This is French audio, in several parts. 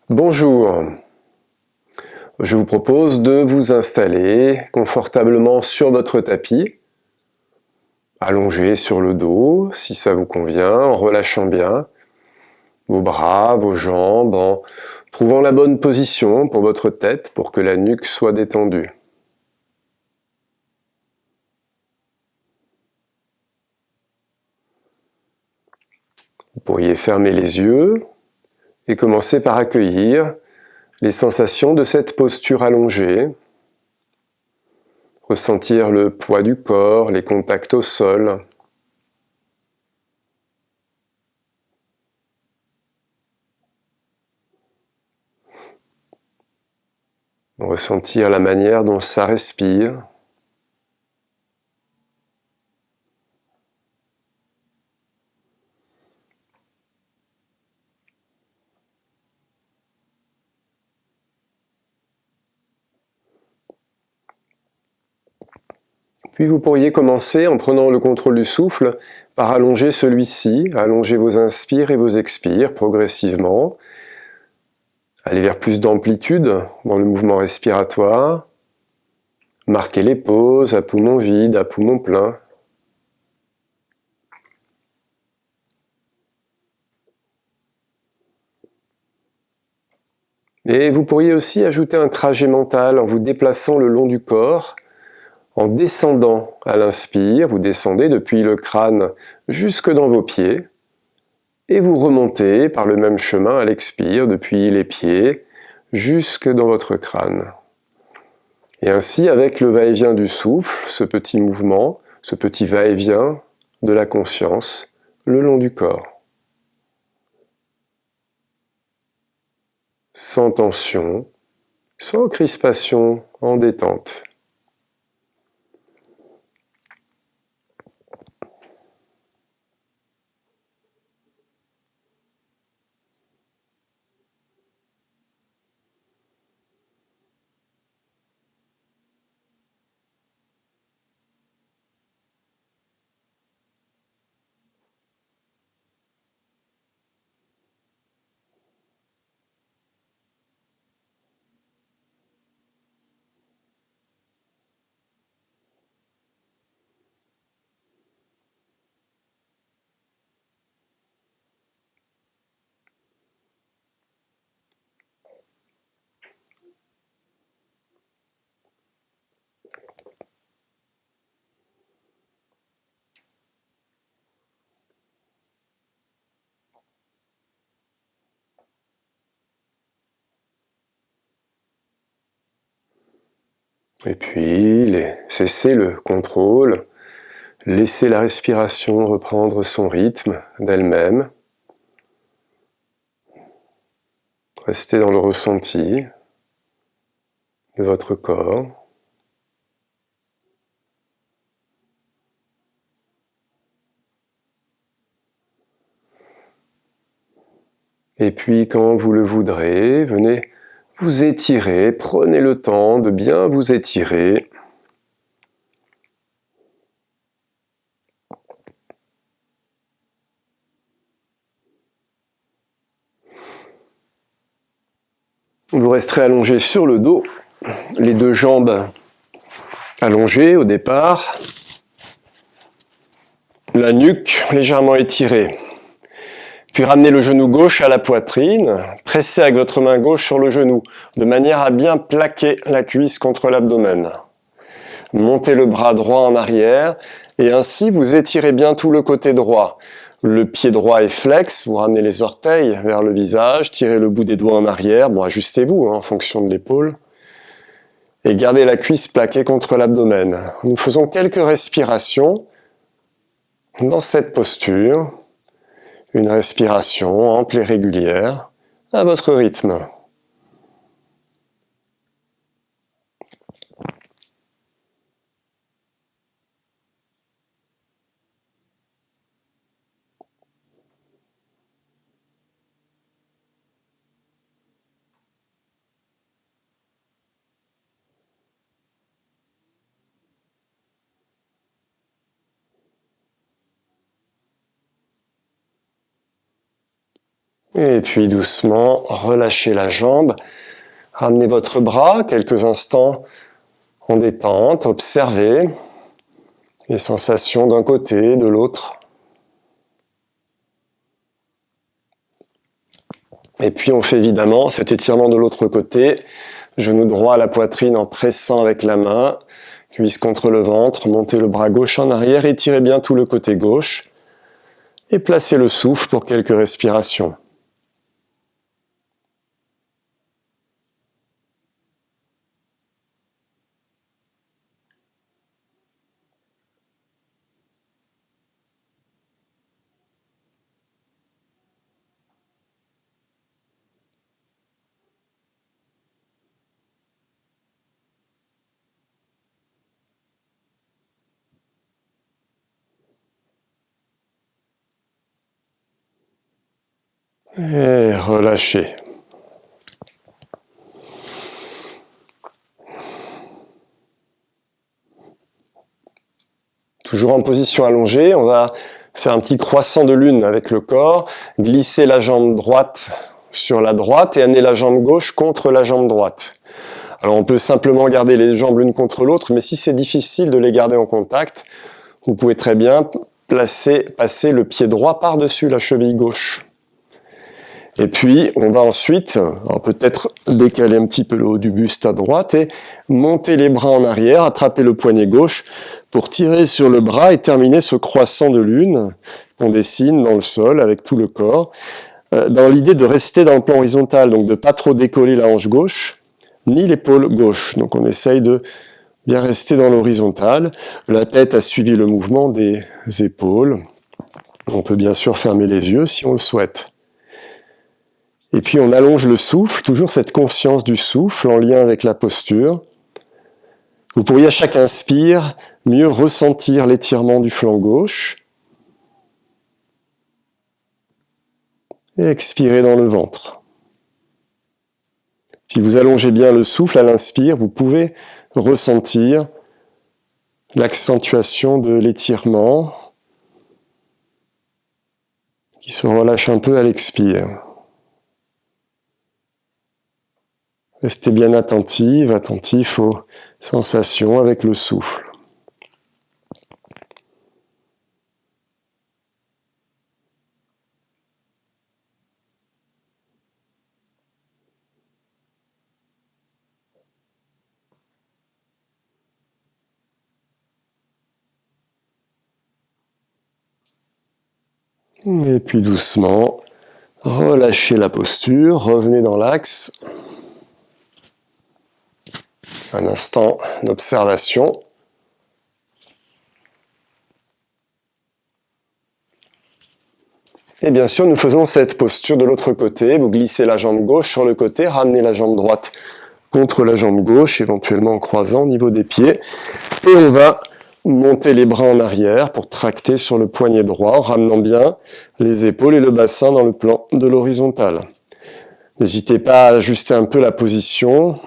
Bonjour, je vous propose de vous installer confortablement sur votre tapis, allongé sur le dos si ça vous convient, en relâchant bien vos bras, vos jambes, en trouvant la bonne position pour votre tête pour que la nuque soit détendue. Vous pourriez fermer les yeux et commencer par accueillir les sensations de cette posture allongée. Ressentir le poids du corps, les contacts au sol. Ressentir la manière dont ça respire. Puis vous pourriez commencer en prenant le contrôle du souffle par allonger celui-ci, allonger vos inspires et vos expires progressivement. Aller vers plus d'amplitude dans le mouvement respiratoire. Marquez les pauses à poumon vide, à poumon plein. Et vous pourriez aussi ajouter un trajet mental en vous déplaçant le long du corps. En descendant à l'inspire, vous descendez depuis le crâne jusque dans vos pieds et vous remontez par le même chemin à l'expire depuis les pieds jusque dans votre crâne. Et ainsi, avec le va-et-vient du souffle, ce petit mouvement, ce petit va-et-vient de la conscience le long du corps. Sans tension, sans crispation, en détente. Et puis, cessez le contrôle, laissez la respiration reprendre son rythme d'elle-même. Restez dans le ressenti de votre corps. Et puis, quand vous le voudrez, venez vous étirer, prenez le temps de bien vous étirer. Vous resterez allongé sur le dos, les deux jambes allongées au départ, la nuque légèrement étirée. Puis ramenez le genou gauche à la poitrine, pressez avec votre main gauche sur le genou, de manière à bien plaquer la cuisse contre l'abdomen. Montez le bras droit en arrière, et ainsi vous étirez bien tout le côté droit. Le pied droit est flex, vous ramenez les orteils vers le visage, tirez le bout des doigts en arrière, bon ajustez-vous en fonction de l'épaule, et gardez la cuisse plaquée contre l'abdomen. Nous faisons quelques respirations dans cette posture. Une respiration ample et régulière, à votre rythme. Et puis doucement, relâchez la jambe. Ramenez votre bras quelques instants en détente. Observez les sensations d'un côté, de l'autre. Et puis on fait évidemment cet étirement de l'autre côté. Genou droit à la poitrine en pressant avec la main. Cuisse contre le ventre. Montez le bras gauche en arrière. Étirez bien tout le côté gauche. Et placez le souffle pour quelques respirations. Et relâchez. Toujours en position allongée, on va faire un petit croissant de lune avec le corps, glisser la jambe droite sur la droite et amener la jambe gauche contre la jambe droite. Alors on peut simplement garder les jambes l'une contre l'autre, mais si c'est difficile de les garder en contact, vous pouvez très bien passer le pied droit par-dessus la cheville gauche. Et puis, on va ensuite, peut-être décaler un petit peu le haut du buste à droite et monter les bras en arrière, attraper le poignet gauche pour tirer sur le bras et terminer ce croissant de lune qu'on dessine dans le sol avec tout le corps, dans l'idée de rester dans le plan horizontal, donc de pas trop décoller la hanche gauche, ni l'épaule gauche. Donc on essaye de bien rester dans l'horizontal. La tête a suivi le mouvement des épaules. On peut bien sûr fermer les yeux si on le souhaite. Et puis on allonge le souffle, toujours cette conscience du souffle en lien avec la posture. Vous pourriez à chaque inspire mieux ressentir l'étirement du flanc gauche et expirer dans le ventre. Si vous allongez bien le souffle à l'inspire, vous pouvez ressentir l'accentuation de l'étirement qui se relâche un peu à l'expire. Restez bien attentif aux sensations avec le souffle. Et puis doucement, relâchez la posture, revenez dans l'axe. Un instant d'observation. Et bien sûr, nous faisons cette posture de l'autre côté. Vous glissez la jambe gauche sur le côté, ramenez la jambe droite contre la jambe gauche, éventuellement en croisant au niveau des pieds. Et on va monter les bras en arrière pour tracter sur le poignet droit, en ramenant bien les épaules et le bassin dans le plan de l'horizontale. N'hésitez pas à ajuster un peu la position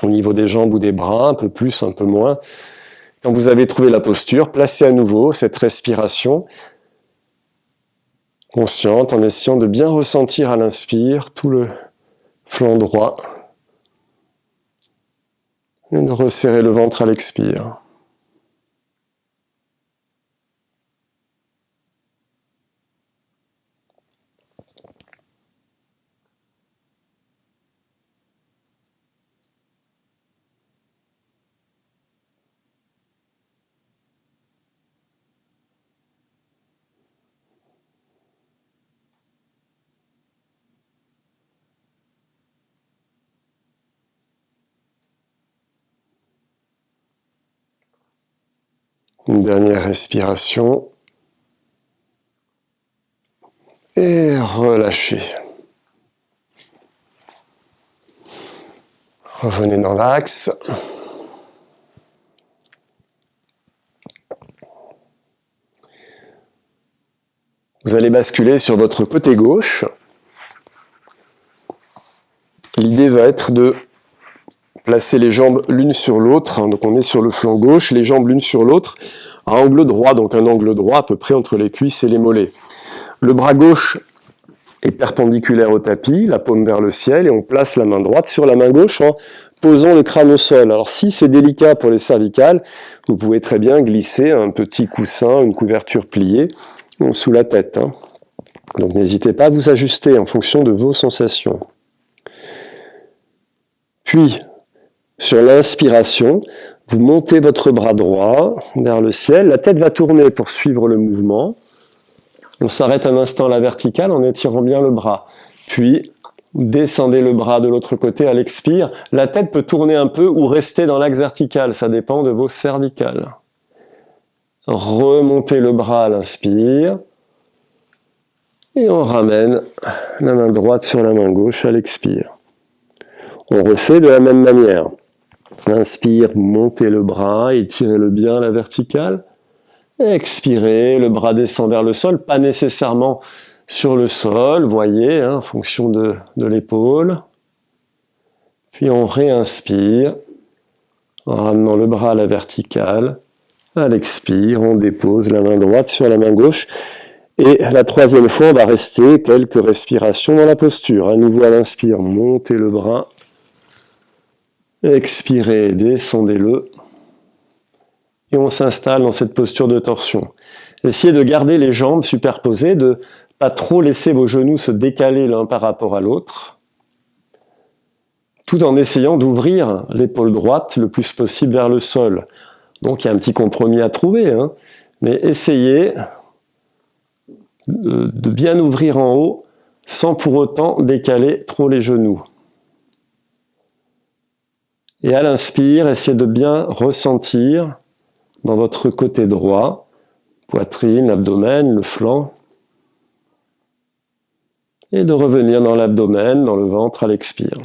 au niveau des jambes ou des bras, un peu plus, un peu moins. Quand vous avez trouvé la posture, placez à nouveau cette respiration consciente en essayant de bien ressentir à l'inspire tout le flanc droit et de resserrer le ventre à l'expire. Une dernière respiration. Et relâchez. Revenez dans l'axe. Vous allez basculer sur votre côté gauche. L'idée va être de placer les jambes l'une sur l'autre. Donc on est sur le flanc gauche, les jambes l'une sur l'autre, à angle droit, donc un angle droit à peu près entre les cuisses et les mollets. Le bras gauche est perpendiculaire au tapis, la paume vers le ciel, et on place la main droite sur la main gauche en posant le crâne au sol. Alors si c'est délicat pour les cervicales, vous pouvez très bien glisser un petit coussin, une couverture pliée sous la tête. Donc n'hésitez pas à vous ajuster en fonction de vos sensations. Puis, sur l'inspiration, vous montez votre bras droit vers le ciel, la tête va tourner pour suivre le mouvement. On s'arrête un instant à la verticale en étirant bien le bras. Puis, descendez le bras de l'autre côté à l'expire. La tête peut tourner un peu ou rester dans l'axe vertical, ça dépend de vos cervicales. Remontez le bras à l'inspire. Et on ramène la main droite sur la main gauche à l'expire. On refait de la même manière. Inspire, montez le bras, étirez-le bien à la verticale. Expirez, le bras descend vers le sol, pas nécessairement sur le sol, voyez, en fonction de l'épaule. Puis on réinspire, en ramenant le bras à la verticale. À l'expire, on dépose la main droite sur la main gauche. Et la troisième fois, on va rester quelques respirations dans la posture. À nouveau à l'inspire, montez le bras. Expirez, descendez-le. Et on s'installe dans cette posture de torsion. Essayez de garder les jambes superposées, de ne pas trop laisser vos genoux se décaler l'un par rapport à l'autre, tout en essayant d'ouvrir l'épaule droite le plus possible vers le sol. Donc il y a un petit compromis à trouver, mais essayez de bien ouvrir en haut sans pour autant décaler trop les genoux. Et à l'inspire, essayez de bien ressentir dans votre côté droit, poitrine, abdomen, le flanc, et de revenir dans l'abdomen, dans le ventre à l'expire.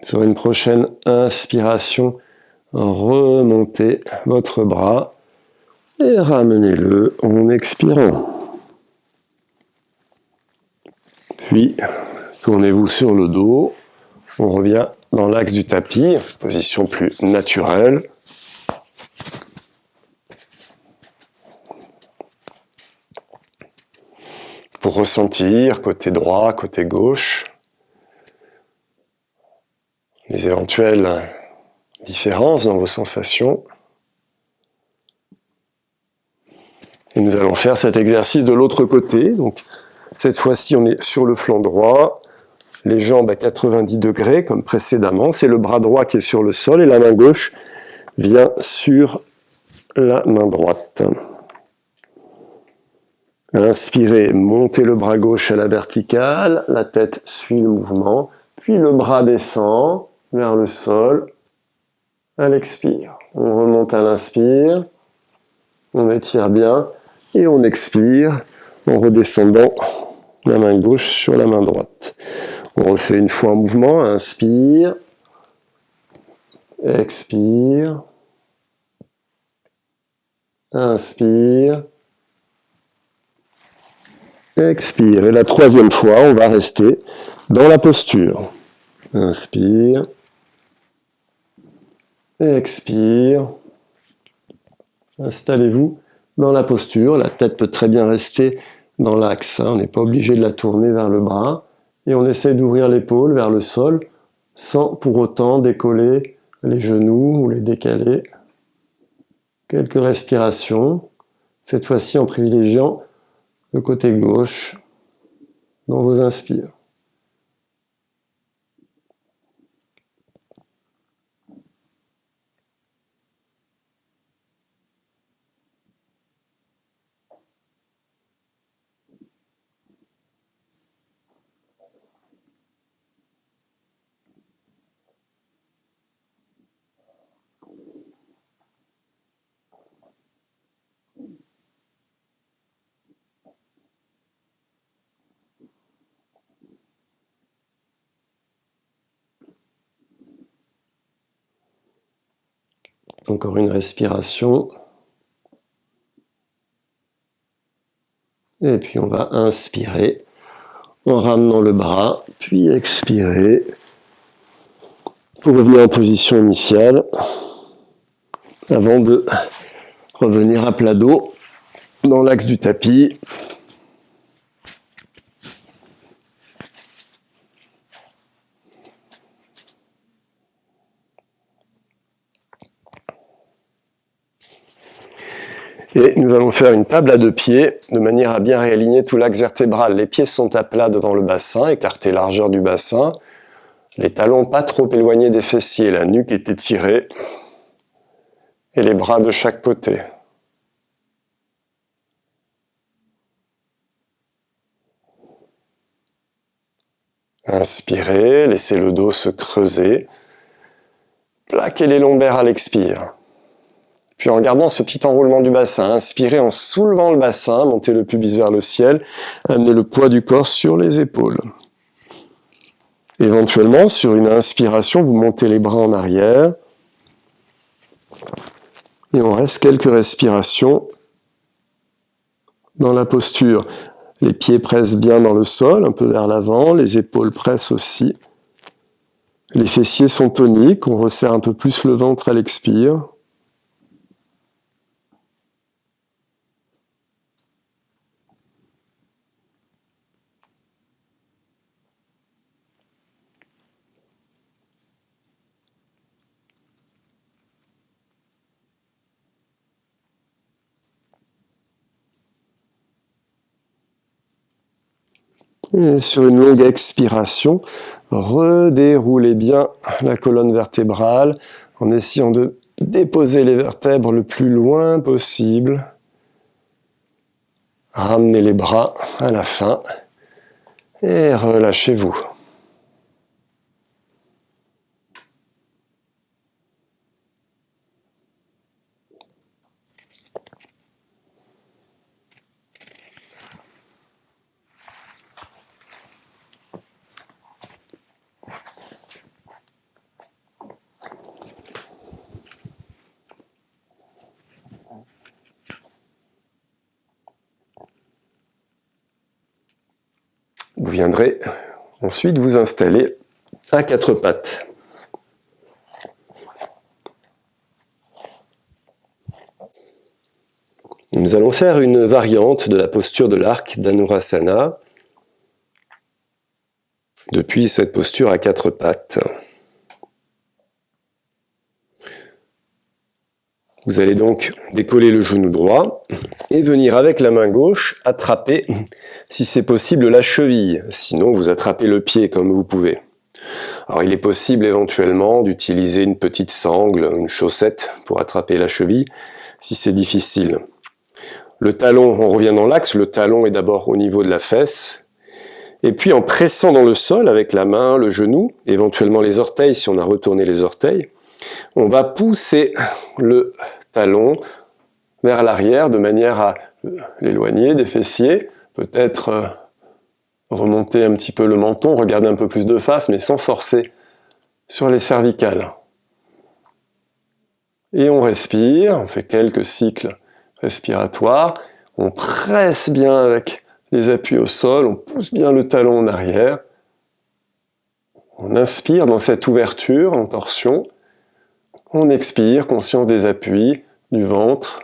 Sur une prochaine inspiration, remontez votre bras et ramenez-le en expirant. Puis, tournez-vous sur le dos. On revient dans l'axe du tapis, position plus naturelle. Pour ressentir côté droit, côté gauche, les éventuelles différences dans vos sensations. Et nous allons faire cet exercice de l'autre côté. Donc, cette fois-ci, on est sur le flanc droit, les jambes à 90 degrés comme précédemment. C'est le bras droit qui est sur le sol et la main gauche vient sur la main droite. Inspirez, montez le bras gauche à la verticale, la tête suit le mouvement, puis le bras descend vers le sol à l'expire. On remonte à l'inspire, on étire bien et on expire en redescendant la main gauche sur la main droite. On refait une fois un mouvement, inspire, expire, inspire, expire. Et la troisième fois, on va rester dans la posture. Inspire, expire. Installez-vous dans la posture. La tête peut très bien rester dans l'axe. On n'est pas obligé de la tourner vers le bras. Et on essaie d'ouvrir l'épaule vers le sol sans pour autant décoller les genoux ou les décaler. Quelques respirations. Cette fois-ci en privilégiant le côté gauche dans vos inspires. Encore une respiration. Et puis on va inspirer en ramenant le bras, puis expirer pour revenir en position initiale avant de revenir à plat dos dans l'axe du tapis. Et nous allons faire une table à 2 pieds, de manière à bien réaligner tout l'axe vertébral. Les pieds sont à plat devant le bassin, écartés largeur du bassin. Les talons pas trop éloignés des fessiers, la nuque est étirée. Et les bras de chaque côté. Inspirez, laissez le dos se creuser. Plaquez les lombaires à l'expire. Puis en gardant ce petit enroulement du bassin, inspirez en soulevant le bassin, montez le pubis vers le ciel, amenez le poids du corps sur les épaules. Éventuellement, sur une inspiration, vous montez les bras en arrière. Et on reste quelques respirations dans la posture. Les pieds pressent bien dans le sol, un peu vers l'avant, les épaules pressent aussi. Les fessiers sont toniques, on resserre un peu plus le ventre à l'expire. Et sur une longue expiration, redéroulez bien la colonne vertébrale en essayant de déposer les vertèbres le plus loin possible. Ramenez les bras à la fin et relâchez-vous. Vous viendrez ensuite vous installer à 4 pattes. Nous allons faire une variante de la posture de l'arc d'Anurasana depuis cette posture à 4 pattes. Vous allez donc décoller le genou droit et venir avec la main gauche attraper, si c'est possible, la cheville. Sinon, vous attrapez le pied comme vous pouvez. Alors, il est possible éventuellement d'utiliser une petite sangle, une chaussette pour attraper la cheville, si c'est difficile. Le talon, on revient dans l'axe, le talon est d'abord au niveau de la fesse. Et puis, en pressant dans le sol avec la main, le genou, éventuellement les orteils, si on a retourné les orteils, on va pousser le talon vers l'arrière de manière à l'éloigner des fessiers, peut-être remonter un petit peu le menton, regarder un peu plus de face, mais sans forcer sur les cervicales. Et on respire, on fait quelques cycles respiratoires, on presse bien avec les appuis au sol, on pousse bien le talon en arrière, on inspire dans cette ouverture en torsion, on expire, conscience des appuis, du ventre.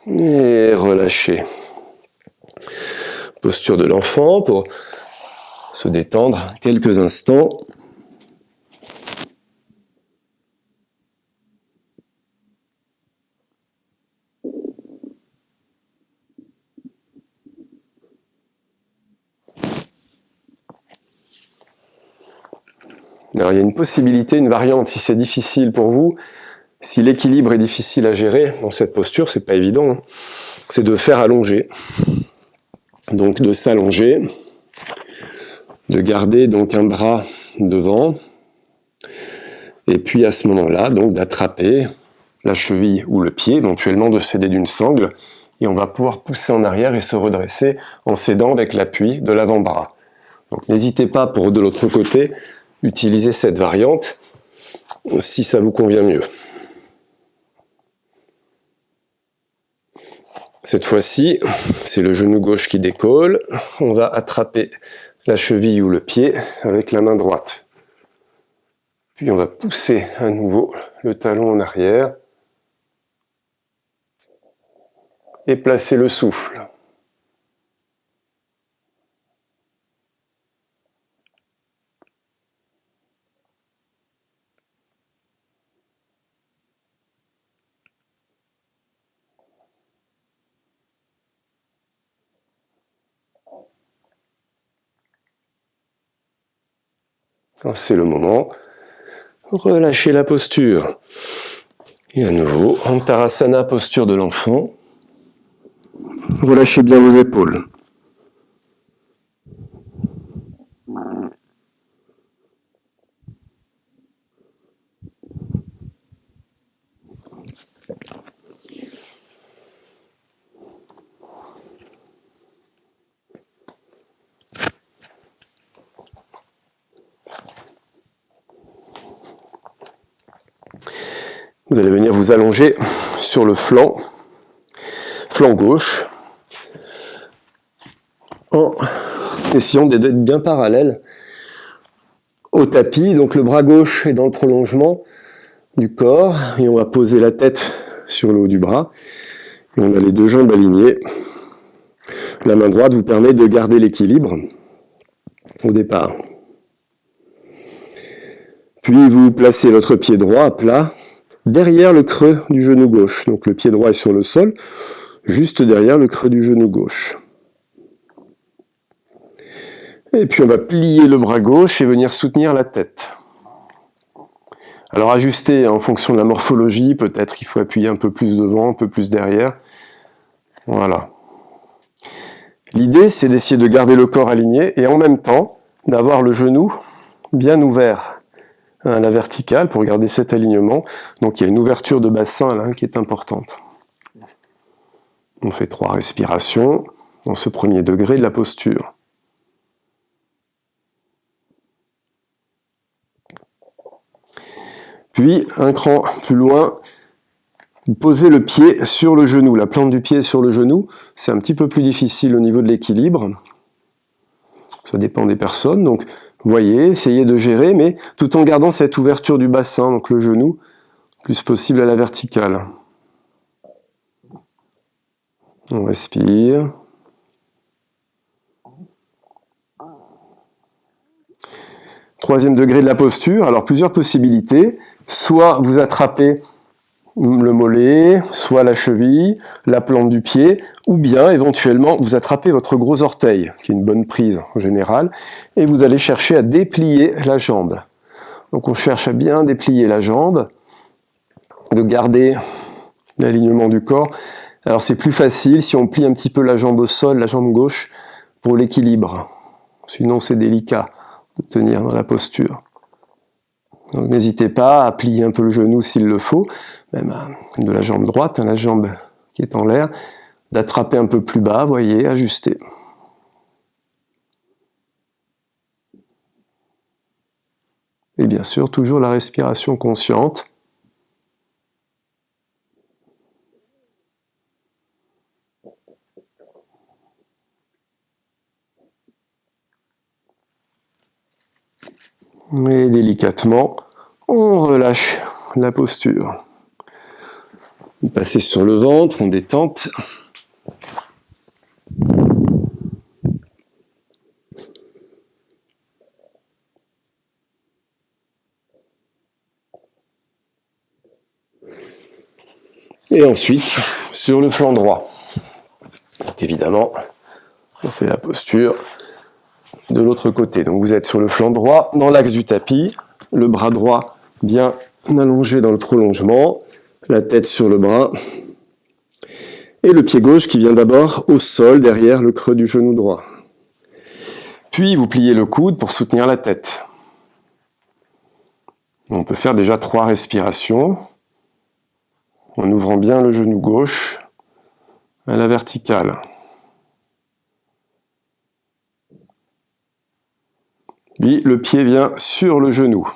Et relâchez. Posture de l'enfant pour se détendre quelques instants. Alors, il y a une possibilité, une variante, si c'est difficile pour vous, si l'équilibre est difficile à gérer dans cette posture, c'est pas évident, hein, c'est de faire allonger. Donc de s'allonger, de garder donc un bras devant. Et puis à ce moment-là, donc d'attraper la cheville ou le pied, éventuellement de s'aider d'une sangle, et on va pouvoir pousser en arrière et se redresser en s'aidant avec l'appui de l'avant-bras. Donc n'hésitez pas pour de l'autre côté, utiliser cette variante si ça vous convient mieux. Cette fois-ci, c'est le genou gauche qui décolle. On va attraper la cheville ou le pied avec la main droite. Puis on va pousser à nouveau le talon en arrière et placer le souffle. Quand c'est le moment, relâchez la posture. Et à nouveau, Antarasana, posture de l'enfant. Relâchez bien vos épaules. Vous allez venir vous allonger sur le flanc gauche, en essayant d'être bien parallèle au tapis. Donc le bras gauche est dans le prolongement du corps, et on va poser la tête sur le haut du bras, et on a les deux jambes alignées. La main droite vous permet de garder l'équilibre au départ. Puis vous placez votre pied droit à plat, derrière le creux du genou gauche. Donc le pied droit est sur le sol, juste derrière le creux du genou gauche. Et puis on va plier le bras gauche et venir soutenir la tête. Alors ajustez en fonction de la morphologie, peut-être qu'il faut appuyer un peu plus devant, un peu plus derrière. Voilà. L'idée, c'est d'essayer de garder le corps aligné et en même temps d'avoir le genou bien ouvert à la verticale pour garder cet alignement. Donc il y a une ouverture de bassin là qui est importante. On fait 3 respirations dans ce premier degré de la posture. Puis, un cran plus loin, vous posez le pied sur le genou, la plante du pied sur le genou. C'est un petit peu plus difficile au niveau de l'équilibre. Ça dépend des personnes, donc vous voyez, essayez de gérer, mais tout en gardant cette ouverture du bassin, donc le genou, le plus possible à la verticale. On respire. Troisième degré de la posture, alors plusieurs possibilités. Soit vous attrapez le mollet, soit la cheville, la plante du pied, ou bien éventuellement vous attrapez votre gros orteil, qui est une bonne prise en général, et vous allez chercher à déplier la jambe. Donc on cherche à bien déplier la jambe, de garder l'alignement du corps. Alors c'est plus facile si on plie un petit peu la jambe au sol, la jambe gauche, pour l'équilibre. Sinon c'est délicat de tenir dans la posture. Donc n'hésitez pas à plier un peu le genou s'il le faut, même de la jambe droite, la jambe qui est en l'air, d'attraper un peu plus bas, voyez, ajuster. Et bien sûr, toujours la respiration consciente. Et délicatement, on relâche la posture. Vous passez sur le ventre, on détente. Et ensuite, sur le flanc droit. Donc, évidemment, on fait la posture de l'autre côté. Donc vous êtes sur le flanc droit, dans l'axe du tapis, le bras droit bien allongé dans le prolongement, la tête sur le bras, et le pied gauche qui vient d'abord au sol, derrière le creux du genou droit. Puis vous pliez le coude pour soutenir la tête. On peut faire déjà 3 respirations en ouvrant bien le genou gauche à la verticale. Puis le pied vient sur le genou.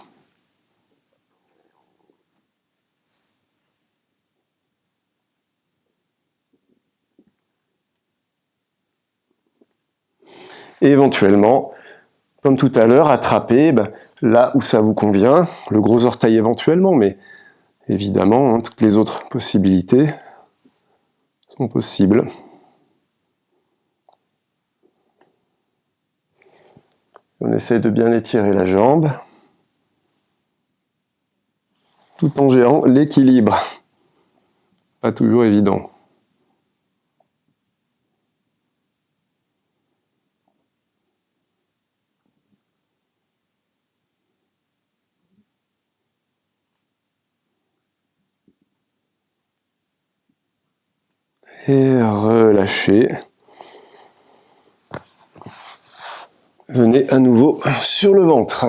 Et éventuellement, comme tout à l'heure, attraper là où ça vous convient, le gros orteil éventuellement, mais évidemment, toutes les autres possibilités sont possibles. On essaie de bien étirer la jambe, tout en gérant l'équilibre. Pas toujours évident. Et relâchez. Venez à nouveau sur le ventre.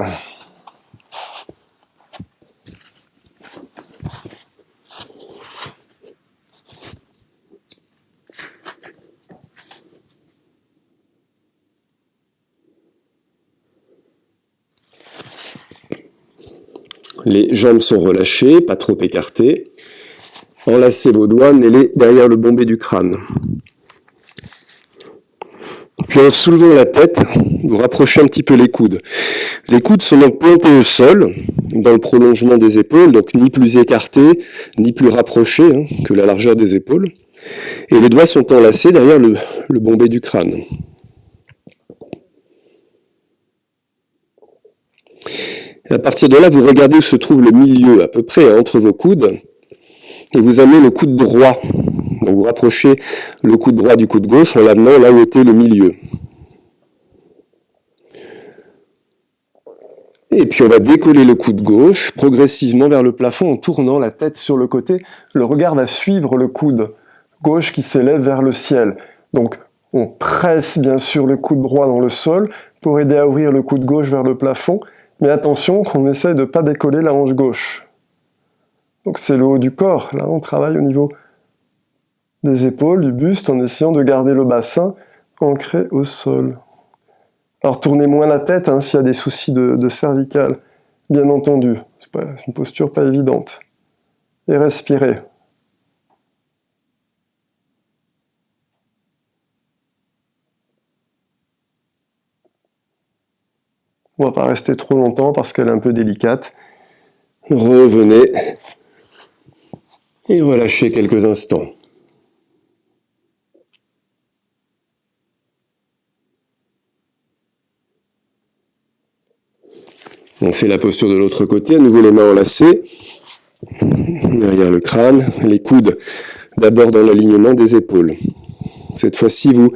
Les jambes sont relâchées, pas trop écartées. Enlacez vos doigts, mêlez derrière le bombé du crâne. Puis en soulevant la tête, vous rapprochez un petit peu les coudes. Les coudes sont donc plantés au sol, dans le prolongement des épaules, donc ni plus écartés, ni plus rapprochés que la largeur des épaules. Et les doigts sont enlacés derrière le bombé du crâne. Et à partir de là, vous regardez où se trouve le milieu, à peu près entre vos coudes, et vous amenez le coude droit. Donc vous rapprochez le coude droit du coude gauche en l'amenant là où était le milieu. Et puis on va décoller le coude gauche progressivement vers le plafond en tournant la tête sur le côté. Le regard va suivre le coude gauche qui s'élève vers le ciel. Donc on presse bien sûr le coude droit dans le sol pour aider à ouvrir le coude gauche vers le plafond. Mais attention qu'on essaye de ne pas décoller la hanche gauche. Donc c'est le haut du corps. Là on travaille au niveau des épaules, du buste, en essayant de garder le bassin ancré au sol. Alors tournez moins la tête s'il y a des soucis de cervicale, bien entendu. C'est une posture pas évidente. Et respirez. On ne va pas rester trop longtemps parce qu'elle est un peu délicate. Revenez et relâchez quelques instants. On fait la posture de l'autre côté, à nouveau les mains enlacées, derrière le crâne, les coudes d'abord dans l'alignement des épaules. Cette fois-ci, vous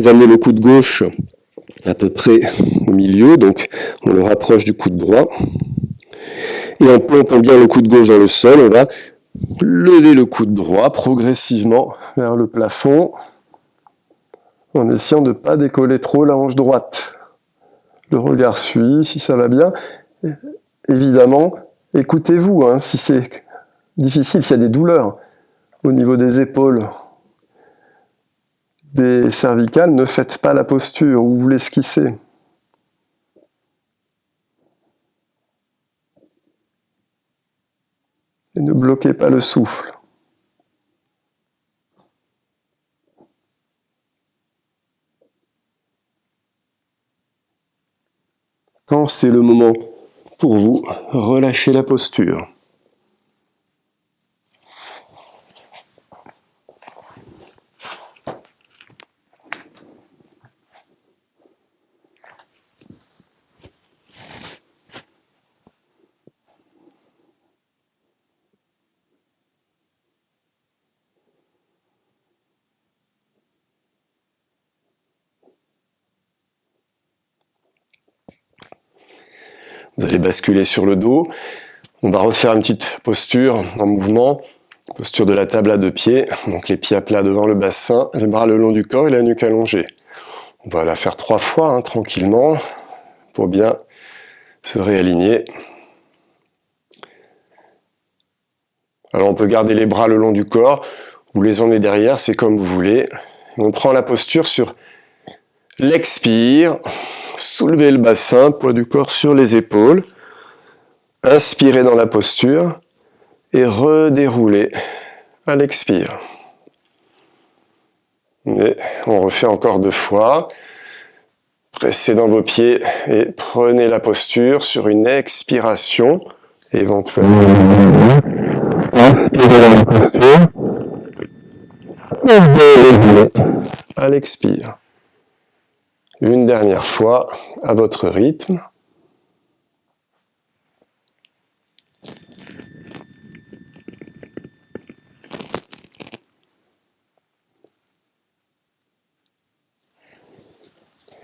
amenez le coude gauche à peu près au milieu, donc on le rapproche du coude droit. Et en plantant bien le coude gauche dans le sol, on va lever le coude droit progressivement vers le plafond, en essayant de ne pas décoller trop la hanche droite. Le regard suit, si ça va bien. Évidemment, écoutez-vous, si c'est difficile, s'il y a des douleurs au niveau des épaules, des cervicales, ne faites pas la posture ou vous l'esquissez. Et ne bloquez pas le souffle. Quand c'est le moment pour vous, relâchez la posture. Vous allez basculer sur le dos. On va refaire une petite posture en mouvement. Posture de la table à 2 pieds. Donc les pieds à plat devant le bassin, les bras le long du corps et la nuque allongée. On va la faire 3 fois tranquillement pour bien se réaligner. Alors on peut garder les bras le long du corps ou les emmener derrière, c'est comme vous voulez. Et on prend la posture sur l'expire, soulevez le bassin, poids du corps sur les épaules, inspirez dans la posture et redéroulez à l'expire. Et on refait encore 2 fois. Pressez dans vos pieds et prenez la posture sur une expiration, éventuellement. Inspirez dans la posture. À l'expire. Une dernière fois, à votre rythme.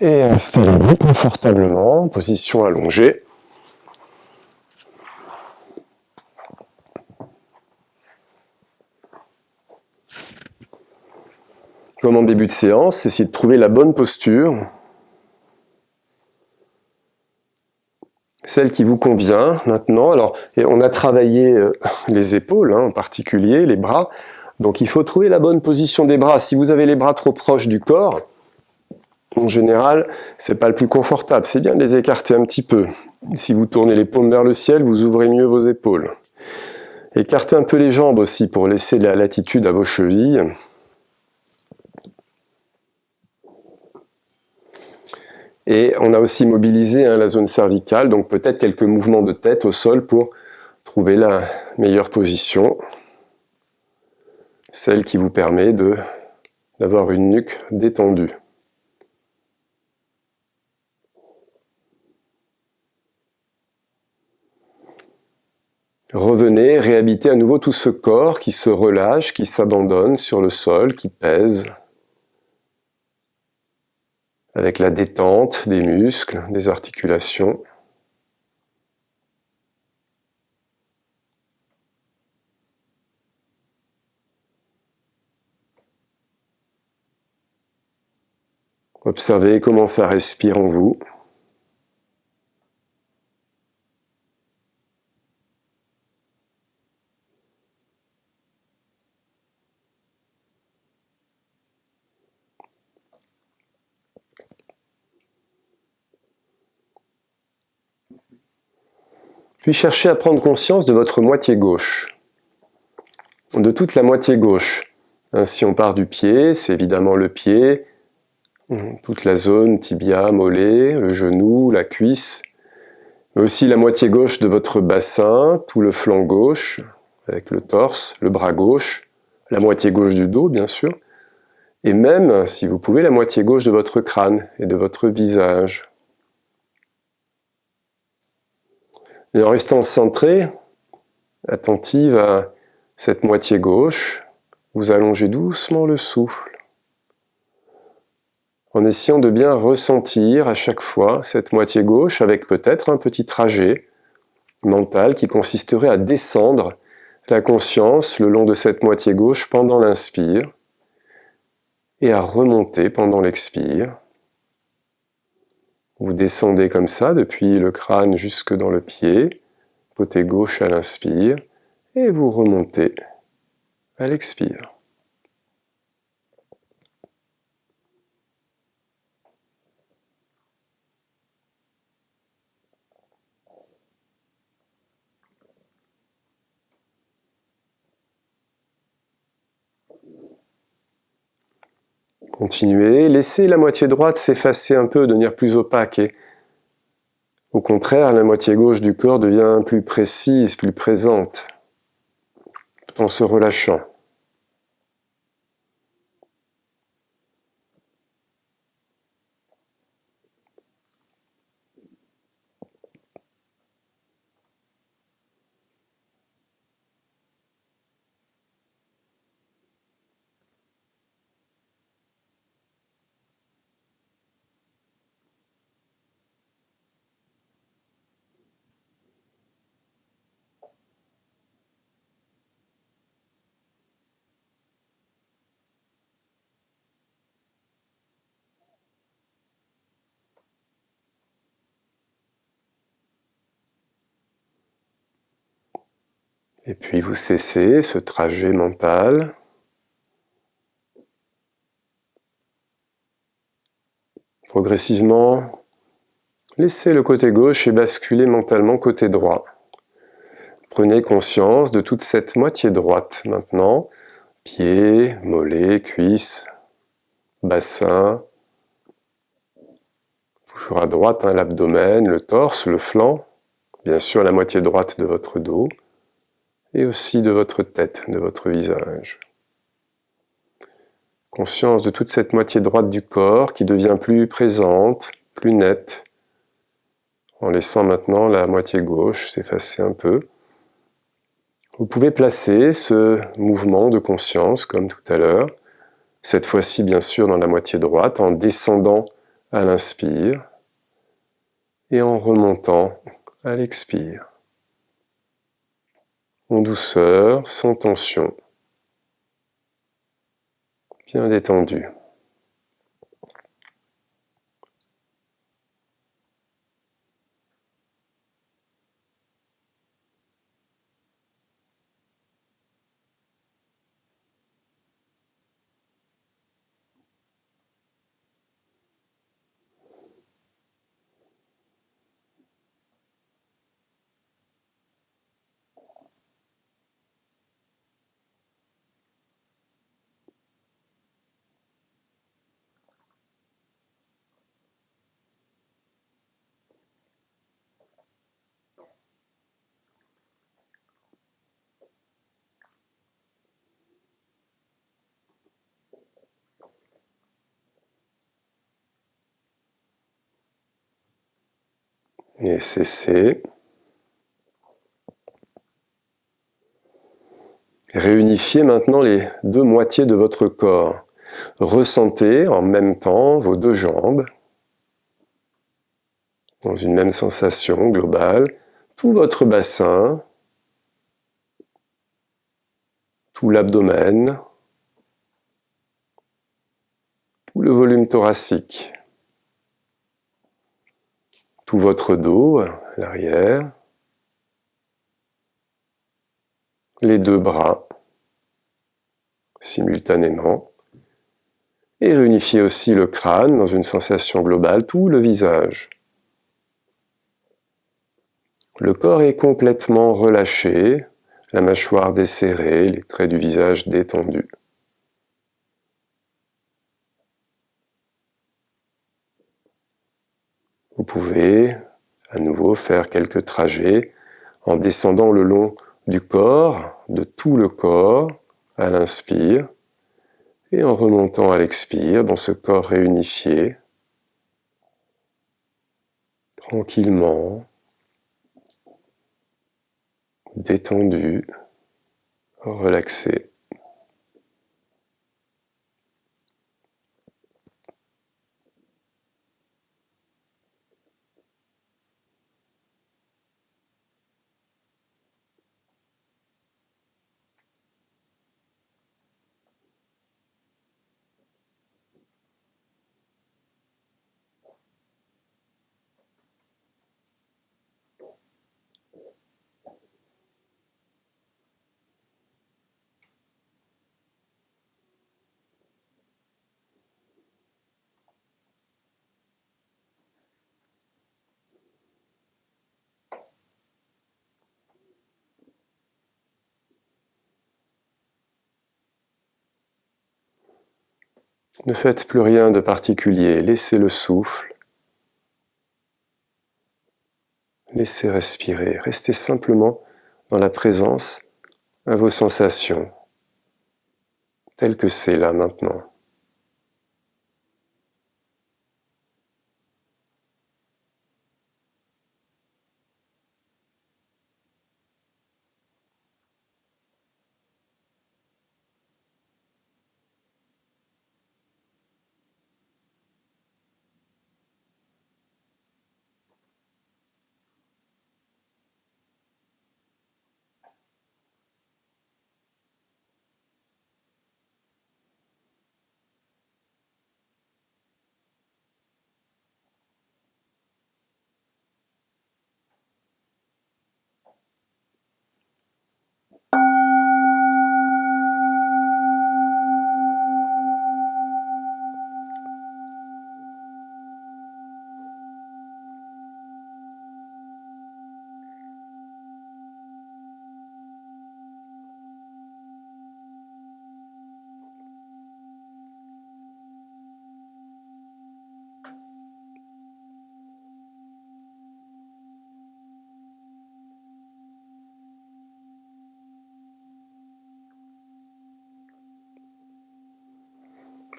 Et installez-vous confortablement en position allongée. Comme en début de séance, essayez de trouver la bonne posture, celle qui vous convient maintenant. Alors, on a travaillé les épaules en particulier, les bras, donc il faut trouver la bonne position des bras. Si vous avez les bras trop proches du corps, en général, c'est pas le plus confortable. C'est bien de les écarter un petit peu. Si vous tournez les paumes vers le ciel, vous ouvrez mieux vos épaules. Écartez un peu les jambes aussi pour laisser de la latitude à vos chevilles. Et on a aussi mobilisé la zone cervicale, donc peut-être quelques mouvements de tête au sol pour trouver la meilleure position, celle qui vous permet d'avoir une nuque détendue. Revenez, réhabitez à nouveau tout ce corps qui se relâche, qui s'abandonne sur le sol, qui pèse, avec la détente des muscles, des articulations. Observez comment ça respire en vous. Puis cherchez à prendre conscience de votre moitié gauche, de toute la moitié gauche. Si on part du pied, c'est évidemment le pied, toute la zone tibia, mollet, le genou, la cuisse, mais aussi la moitié gauche de votre bassin, tout le flanc gauche, avec le torse, le bras gauche, la moitié gauche du dos, bien sûr, et même, si vous pouvez, la moitié gauche de votre crâne et de votre visage. Et en restant centré, attentive à cette moitié gauche, vous allongez doucement le souffle, en essayant de bien ressentir à chaque fois cette moitié gauche avec peut-être un petit trajet mental qui consisterait à descendre la conscience le long de cette moitié gauche pendant l'inspire et à remonter pendant l'expire. Vous descendez comme ça depuis le crâne jusque dans le pied, côté gauche à l'inspire, et vous remontez à l'expire. Continuez, laissez la moitié droite s'effacer un peu, devenir plus opaque et au contraire, la moitié gauche du corps devient plus précise, plus présente, tout en se relâchant. Et puis vous cessez ce trajet mental. Progressivement, laissez le côté gauche et basculez mentalement côté droit. Prenez conscience de toute cette moitié droite maintenant. Pieds, mollets, cuisses, bassin. Toujours à droite, l'abdomen, le torse, le flanc. Bien sûr la moitié droite de votre dos. Et aussi de votre tête, de votre visage. Conscience de toute cette moitié droite du corps qui devient plus présente, plus nette, en laissant maintenant la moitié gauche s'effacer un peu. Vous pouvez placer ce mouvement de conscience, comme tout à l'heure, cette fois-ci bien sûr dans la moitié droite, en descendant à l'inspire et en remontant à l'expire. En douceur, sans tension, bien détendu. Et cessez. Réunifiez maintenant les deux moitiés de votre corps. Ressentez en même temps vos deux jambes, dans une même sensation globale, tout votre bassin, tout l'abdomen, tout le volume thoracique, tout votre dos, l'arrière, les deux bras, simultanément, et réunifiez aussi le crâne dans une sensation globale, tout le visage. Le corps est complètement relâché, la mâchoire desserrée, les traits du visage détendus. Vous pouvez à nouveau faire quelques trajets en descendant le long du corps, de tout le corps, à l'inspire, et en remontant à l'expire dans ce corps réunifié, tranquillement, détendu, relaxé. Ne faites plus rien de particulier, laissez le souffle, laissez respirer, restez simplement dans la présence à vos sensations, telles que c'est là maintenant.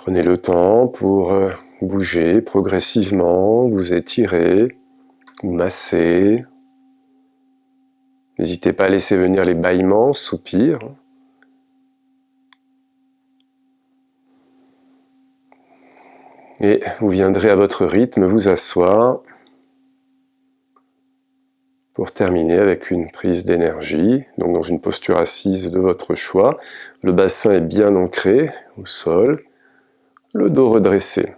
Prenez le temps pour bouger progressivement, vous étirer, vous masser. N'hésitez pas à laisser venir les bâillements, soupirs. Et vous viendrez à votre rythme vous asseoir pour terminer avec une prise d'énergie, donc dans une posture assise de votre choix. Le bassin est bien ancré au sol, le dos redressé.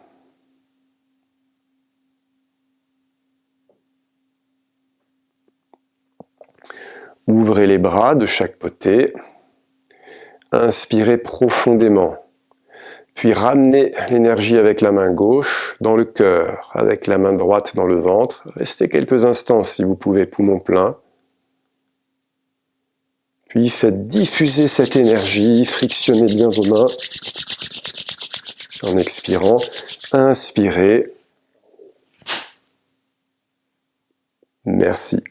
Ouvrez les bras de chaque côté, inspirez profondément, puis ramenez l'énergie avec la main gauche dans le cœur, avec la main droite dans le ventre. Restez quelques instants si vous pouvez, poumon plein. Puis faites diffuser cette énergie, frictionnez bien vos mains. En expirant, inspirez. Merci.